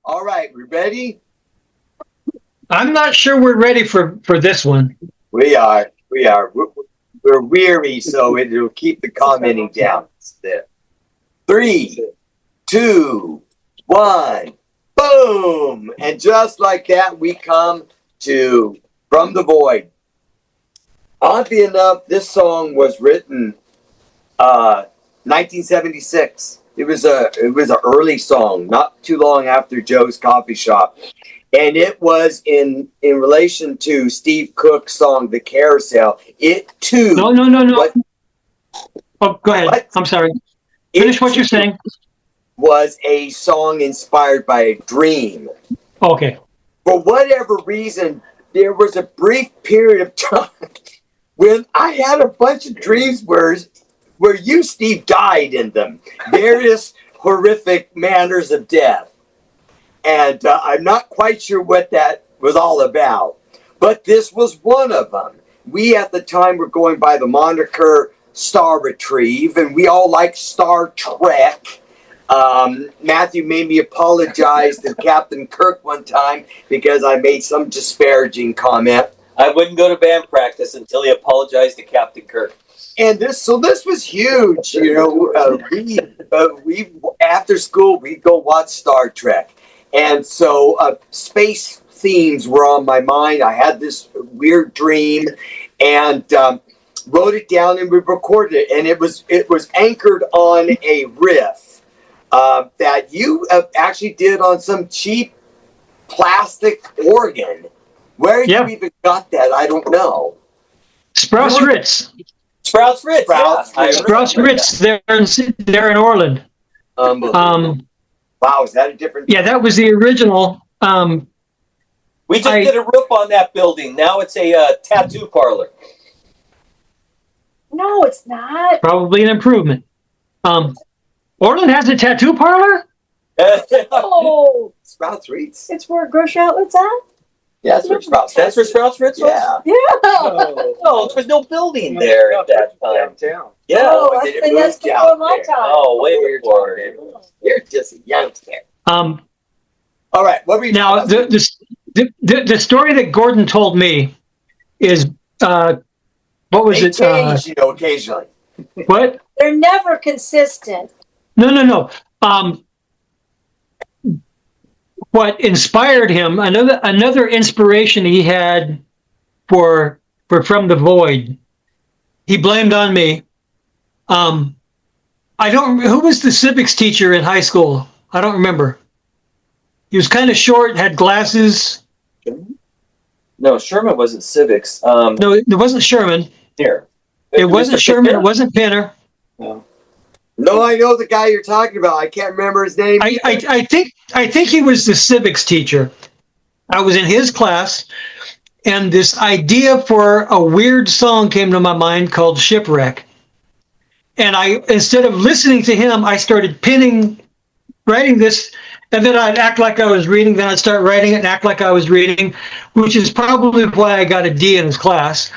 All right, we ready? I'm not sure we're ready for this one. We are. We are. We're weary, so it'll keep the commenting down. There. 3, 2, 1, boom! And just like that, we come to From the Void. Oddly enough, this song was written 1976. It was an early song, not too long after Joe's Coffee Shop, and it was in relation to Steve Cook's song "The Carousel." It too. No. What, Oh, go ahead. what? I'm sorry. Finish what you're saying. Was a song inspired by a dream. Okay. For whatever reason, there was a brief period of time when I had a bunch of dreams where you, Steve, died in them. Various horrific manners of death. And I'm not quite sure what that was all about. But this was one of them. We, at the time, were going by the moniker Star Retrieve, and we all liked Star Trek. Matthew made me apologize to Captain Kirk one time because I made some disparaging comment. I wouldn't go to band practice until he apologized to Captain Kirk. And this was huge. You know, we after school we'd go watch Star Trek, and so space themes were on my mind. I had this weird dream, and wrote it down, and we recorded it, and it was anchored on a riff that you actually did on some cheap plastic organ. Where you even got that, I don't know. Sprouts Ritz. Sprouts Ritz. Sprouts Ritz. They're in Orland. Wow, is that a different? Yeah, that was the original. We just did a roof on that building. Now it's a tattoo parlor. No, it's not. Probably an improvement. Orland has a tattoo parlor? Oh, Sprouts Ritz. it's where grocery outlets at? Yeah, that's where Sprouts. That's where Sprouts Ritz was? Yeah. Yeah. No, there was no building there at that time. Downtown. Yeah. Oh, then it and that's moved out before my there. time. Oh, way before. You're just a youngster. Um, All right, what were you now, the story that Gordon told me is, what was They it? change, occasionally. What? They're never consistent. No. What inspired him? Another inspiration he had for From the Void. He blamed on me. I don't. Who was the civics teacher in high school? I don't remember. He was kind of short, had glasses. No, Sherman wasn't civics. No, it wasn't Sherman. Here. It wasn't Sherman. It wasn't Pinner. No. No, I know the guy you're talking about. I can't remember his name. I think he was the civics teacher. I was in his class, and this idea for a weird song came to my mind called Shipwreck. And instead of listening to him, I started writing this, and then I'd act like I was reading, then I'd start writing it and act like I was reading, which is probably why I got a D in his class.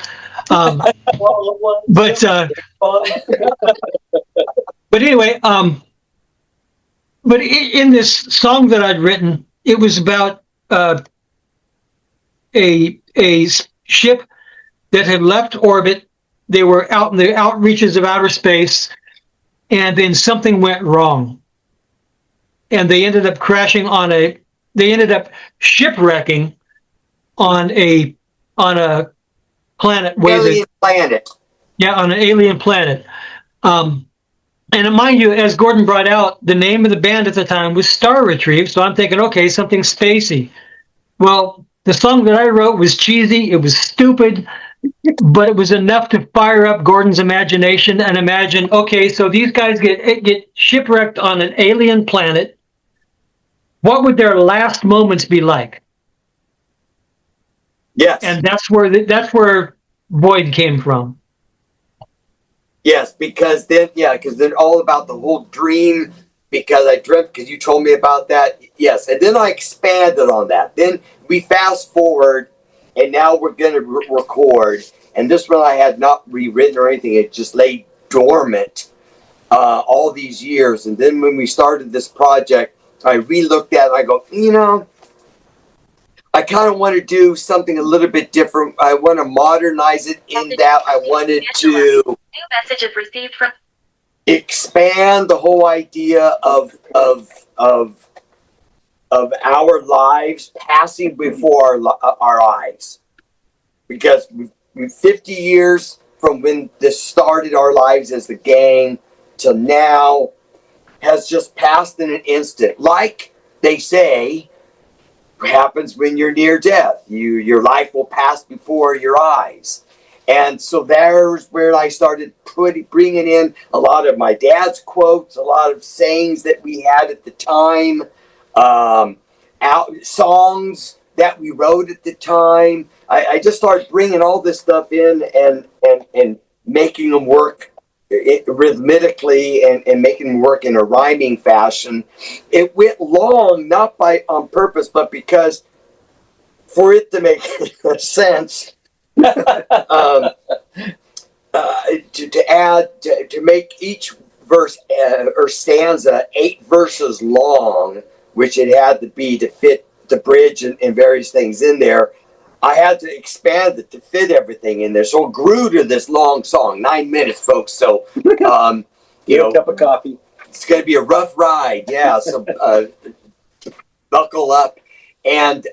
But anyway, but in this song that I'd written, it was about a ship that had left orbit. They were out in the outreaches of outer space, and then something went wrong, and they ended up shipwrecking on a planet. Alien planet. Yeah, on an alien planet. And mind you, as Gordon brought out, the name of the band at the time was Star Retrieve, so I'm thinking, okay, something spacey. Well, the song that I wrote was cheesy, it was stupid, but it was enough to fire up Gordon's imagination and imagine, okay, so these guys get shipwrecked on an alien planet. What would their last moments be like? Yes. And that's where Void came from. Yes, because then all about the whole dream, because I dreamt, because you told me about that. Yes, and then I expanded on that. Then we fast forward, and now we're going to record. And this one I had not rewritten or anything. It just lay dormant all these years. And then when we started this project, I re-looked at it. I go, I kind of want to do something a little bit different. I want to modernize it in that I wanted to New messages received from expand the whole idea of our lives passing before our eyes, because we've 50 years from when this started, our lives as the gang, till now has just passed in an instant. Like they say happens when you're near death. Your life will pass before your eyes. And so there's where I started bringing in a lot of my dad's quotes, a lot of sayings that we had at the time, songs that we wrote at the time. I just started bringing all this stuff in and making them work rhythmically and making them work in a rhyming fashion. It went long, not on purpose, but because for it to make sense. To make each verse or stanza 8 verses long, which it had to be to fit the bridge and various things in there, I had to expand it to fit everything in there. So it grew to this long song, 9 minutes, folks. So, Get a cup of coffee. It's going to be a rough ride. Yeah. So buckle up. And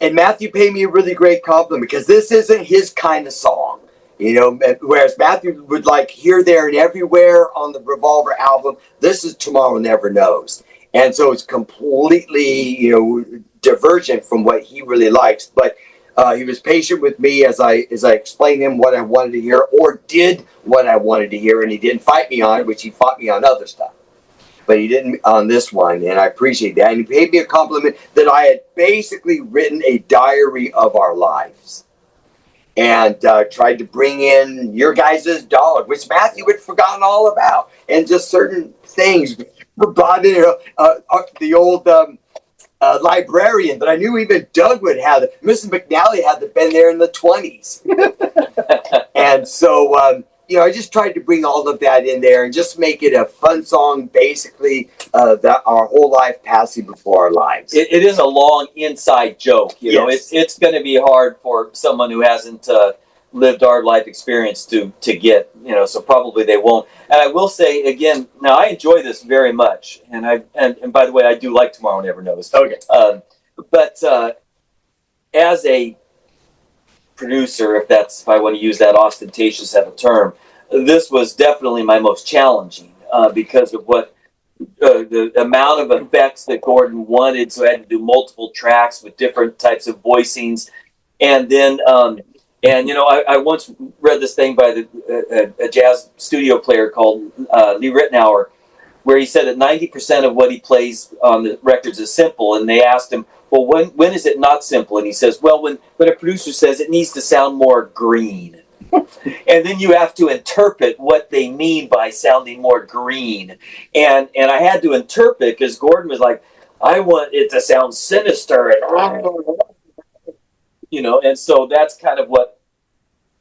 Matthew paid me a really great compliment, because this isn't his kind of song. Whereas Matthew would like Here, There, and Everywhere on the Revolver album, this is Tomorrow Never Knows. And so it's completely, divergent from what he really likes. But he was patient with me as I explained him what I wanted to hear, or did what I wanted to hear, and he didn't fight me on it, which he fought me on other stuff. But he didn't on this one, and I appreciate that. And he paid me a compliment that I had basically written a diary of our lives. And tried to bring in your guys' dog, which Matthew had forgotten all about, and just certain things were brought in. The old librarian that I knew even Doug would have. Mrs. McNally had to been there in the 20s. And so, I just tried to bring all of that in there and just make it a fun song, basically, that our whole life passing before our lives. It is a long inside joke. Yes. It's going to be hard for someone who hasn't lived our life experience to get, so probably they won't. And I will say again, now I enjoy this very much. And by the way, I do like Tomorrow Never Knows. Okay. But as a producer, if I want to use that ostentatious of a term, this was definitely my most challenging because of what the amount of effects that Gordon wanted. So I had to do multiple tracks with different types of voicings, and then I once read this thing by a jazz studio player called Lee Ritenour, where he said that 90% of what he plays on the records is simple, and they asked him, well, when is it not simple? And he says, well, when a producer says it needs to sound more green. And then you have to interpret what they mean by sounding more green. And I had to interpret, because Gordon was like, I want it to sound sinister. And so that's kind of what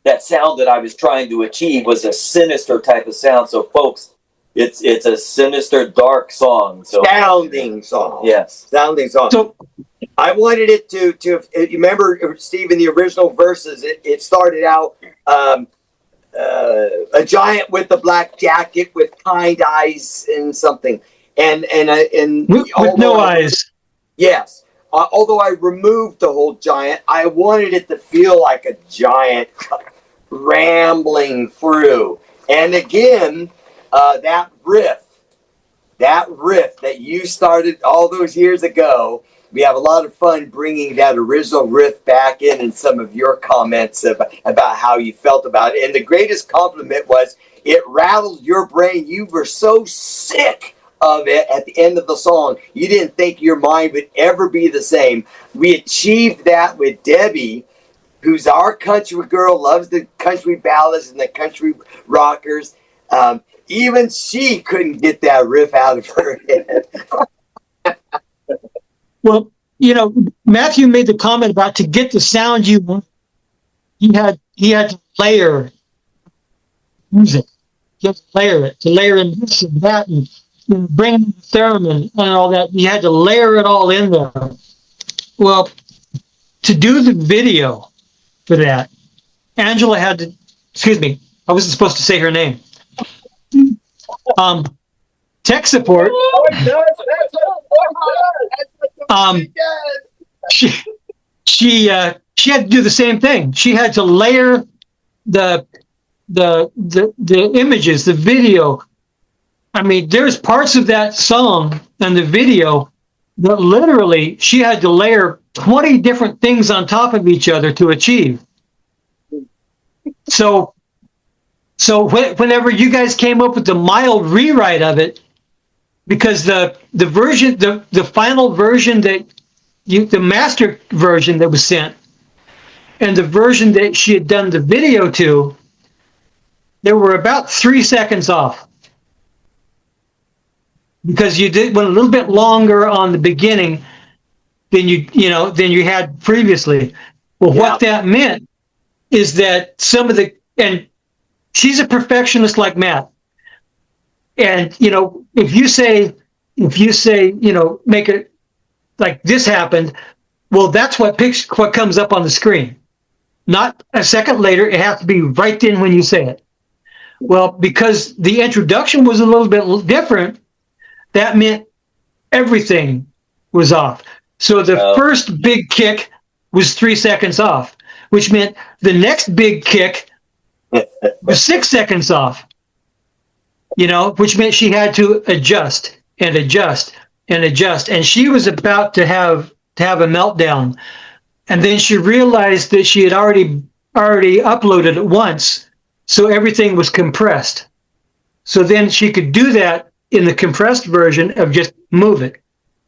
that sound that I was trying to achieve was, a sinister type of sound. So, folks, it's a sinister, dark song. So, Sounding song. Yes. Sounding song. So, I wanted it to you remember, Steve, in the original verses, it started out a giant with a black jacket with kind eyes and something. And with no eyes. Yes. Although I removed the whole giant, I wanted it to feel like a giant rambling through. And again, that riff that you started all those years ago, we have a lot of fun bringing that original riff back in, and some of your comments about how you felt about it. And the greatest compliment was, it rattled your brain. You were so sick of it at the end of the song. You didn't think your mind would ever be the same. We achieved that with Debbie, who's our country girl, loves the country ballads and the country rockers. Even she couldn't get that riff out of her head. Well, Matthew made the comment about, to get the sound you want, he had to layer music. You have to layer it, to layer in this and that, and bring the theremin and all that. You had to layer it all in there. Well, to do the video for that, Angela had to, excuse me, I wasn't supposed to say her name. Tech support. She had to do the same thing. She had to layer the images, the video. I mean, there's parts of that song and the video that literally she had to layer 20 different things on top of each other to achieve. So whenever you guys came up with the mild rewrite of it, because the version, the final version that the master version that was sent, and the version that she had done the video to, they were about 3 seconds off. Because you went a little bit longer on the beginning than you had previously. Well, what that meant is that and she's a perfectionist like Matt. And, if you say, make it like this happened, well, that's what comes up on the screen. Not a second later, it has to be right then when you say it. Well, because the introduction was a little bit different, that meant everything was off. So the first big kick was 3 seconds off, which meant the next big kick was 6 seconds off. Which meant she had to adjust and adjust and adjust. And she was about to have a meltdown. And then she realized that she had already uploaded it once, so everything was compressed. So then she could do that in the compressed version of just move it.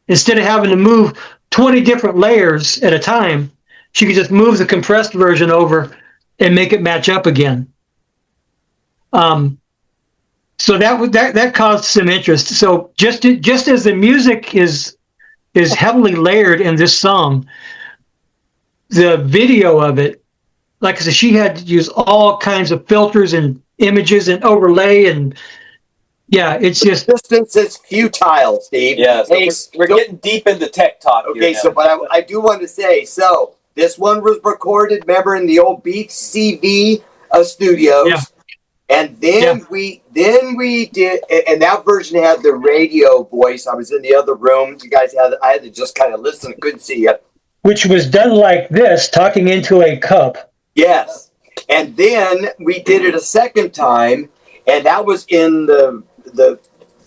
Instead of having to move 20 different layers at a time, she could just move the compressed version over and make it match up again. So that caused some interest. So just as the music is heavily layered in this song, the video of it, like I said, she had to use all kinds of filters and images and overlay, and it's just Distance is futile, Steve. Yeah, so we're getting deep into tech talk. Okay, but I do want to say, so this one was recorded, remember, in the old Beat CV studios. Yeah. And then we did, and that version had the radio voice. I was in the other room. You guys I had to just kind of listen. I couldn't see you. which was done like this, talking into a cup. Yes. And then we did it a second time, and that was in the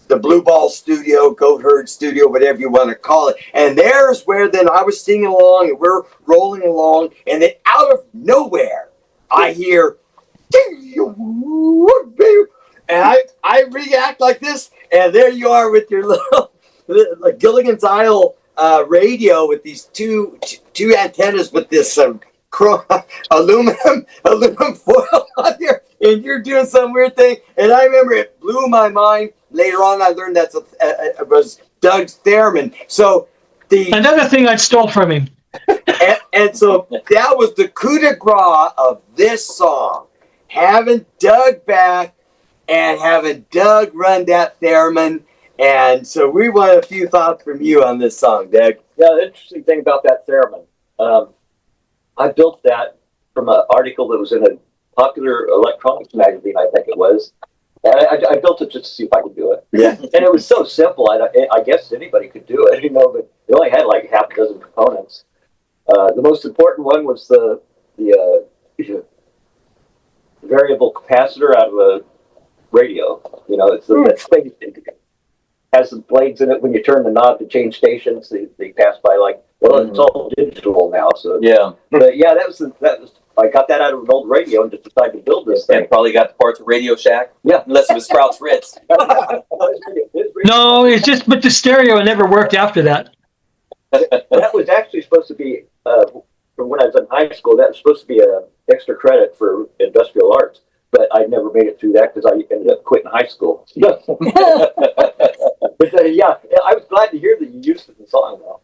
Blue Ball studio, Goat Herd studio, whatever you want to call it. And there's where then I was singing along, and we're rolling along, and then out of nowhere, I hear, and I react like this, and there you are with your little like Gilligan's Isle radio with these two antennas with this aluminum foil on there, and you're doing some weird thing. And I remember it blew my mind. Later on, I learned it was Doug's theremin. So another thing I stole from him. and so that was the coup de grace of this song, having Doug back and having Doug run that theremin. And so we want a few thoughts from you on this song, Doug. Yeah, the interesting thing about that theremin, I built that from an article that was in a popular electronics magazine, I think it was. And I built it just to see if I could do it. Yeah. And it was so simple, I guess anybody could do it, but it only had like half a dozen components. The most important one was the variable capacitor out of a radio. It's that thing has some blades in it. When you turn the knob to change stations, they pass by it's all digital now. So but yeah, that was I got that out of an old radio and just decided to build this thing. And probably got the parts of Radio Shack. Yeah, unless it was Sprouts Ritz. No, it's just, but the stereo never worked after that. That was actually supposed to be from when I was in high school. That was supposed to be an extra credit for industrial arts, but I never made it through that because I ended up quitting high school. But I was glad to hear that you used it in the song, though.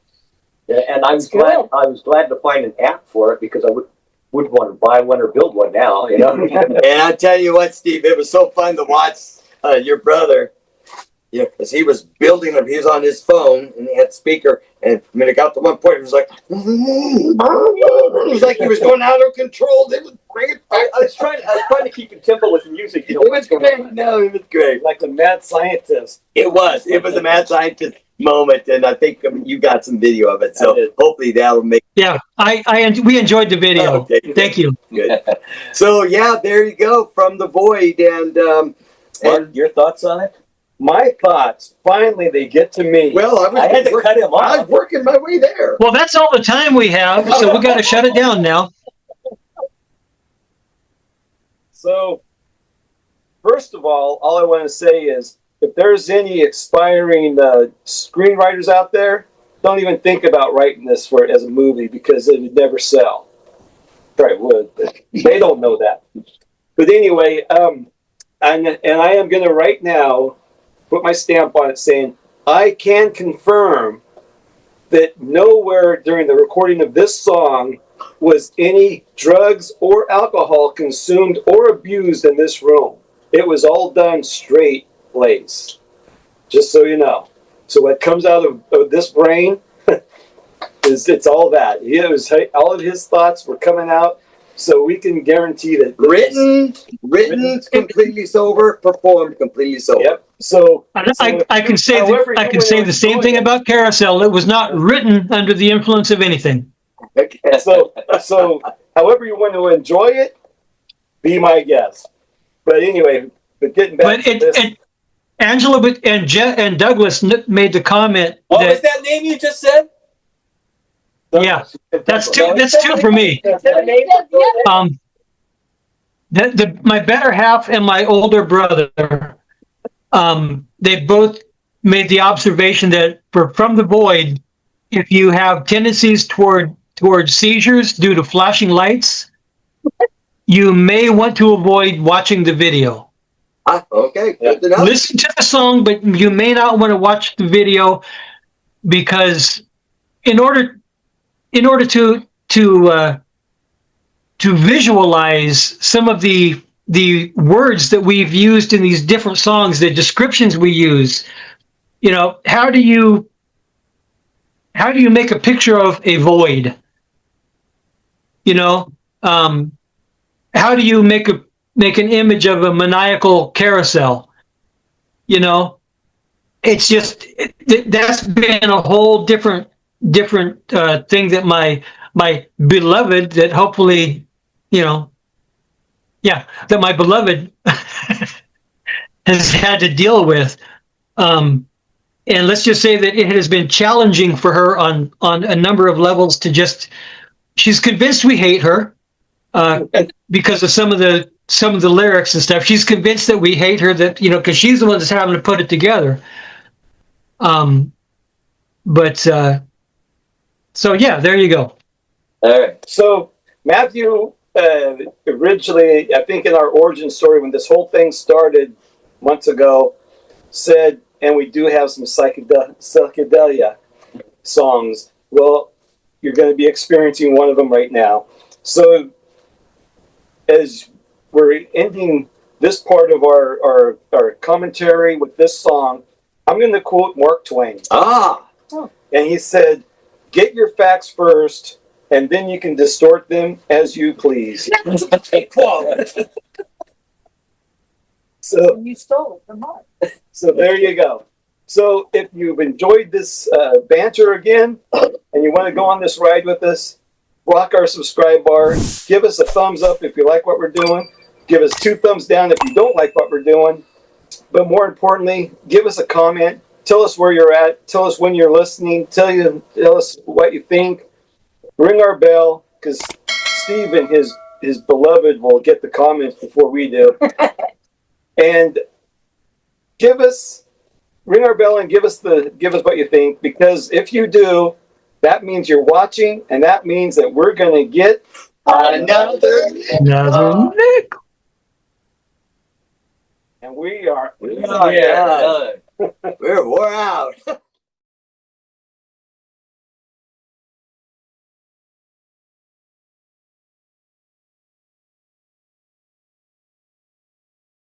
And I was glad to find an app for it because I wouldn't want to buy one or build one now. And I tell you what, Steve, it was so fun to watch your brother. Yeah, as he was building them, he was on his phone and he had speaker. And when it got to one point, it was like, it was like he was going out of control. They would bring it back. I was trying to keep in tempo with the music. It was great. No, it was great. Like the mad scientist. It was a mad scientist moment, and I think you got some video of it. So hopefully that'll make. Yeah, we enjoyed the video. Okay. Thank you. Good. So yeah, there you go, From the Void, and Mark, your thoughts on it? My thoughts. Finally, they get to me. well, I had to cut him I was off. working my way there. Well, that's all the time we have, so we got to shut it down now. So, first of all I want to say is, if there's any aspiring screenwriters out there, don't even think about writing this as a movie, because it would never sell. Probably would, but they don't know that. But anyway, and I am going to right now put my stamp on it, saying I can confirm that nowhere during the recording of this song was any drugs or alcohol consumed or abused in this room. It was all done straight lace, just so you know. So what comes out of this brain it's all that. All of his thoughts were coming out, so we can guarantee that Written completely sober, performed completely sober. Yep. So I can say the same thing about Carousel. It was not written under the influence of anything. Okay. So however you want to enjoy it, be my guest. But anyway, getting back to this. Angela and Douglas made the comment What that, was that name you just said? yeah, that's two for me. My better half and my older brother, they both made the observation that From the Void, if you have tendencies toward seizures due to flashing lights, you may want to avoid watching the video. Okay, good to know. Listen to the song, but you may not want to watch the video, because in order to visualize some of the words that we've used in these different songs, the descriptions we use, how do you make a picture of a void? How do you make an image of a maniacal carousel? It's just that's been a whole different thing that my beloved, that hopefully, that my beloved has had to deal with. And let's just say that it has been challenging for her on a number of levels she's convinced we hate her because of some of the lyrics and stuff. She's convinced that we hate her, that, because she's the one that's having to put it together. So yeah, there you go. All right. So Matthew, originally, I think in our origin story, when this whole thing started months ago, said, and we do have some psychedelia songs. Well, you're going to be experiencing one of them right now. So as we're ending this part of our commentary with this song, I'm going to quote Mark Twain. And he said, "Get your facts first, and then you can distort them as you please." So You stole it from Mark. So there you go. So if you've enjoyed this banter again, and you want to go on this ride with us, rock our subscribe bar. Give us a thumbs up if you like what we're doing. Give us 2 thumbs down if you don't like what we're doing. But more importantly, give us a comment. Tell us where you're at. Tell us when you're listening. Tell us what you think. Ring our bell, because Steve and his beloved will get the comments before we do. And ring our bell and give us what you think, because if you do, that means you're watching, and that means that we're going to get Another Nick. And we are Yeah. we're out.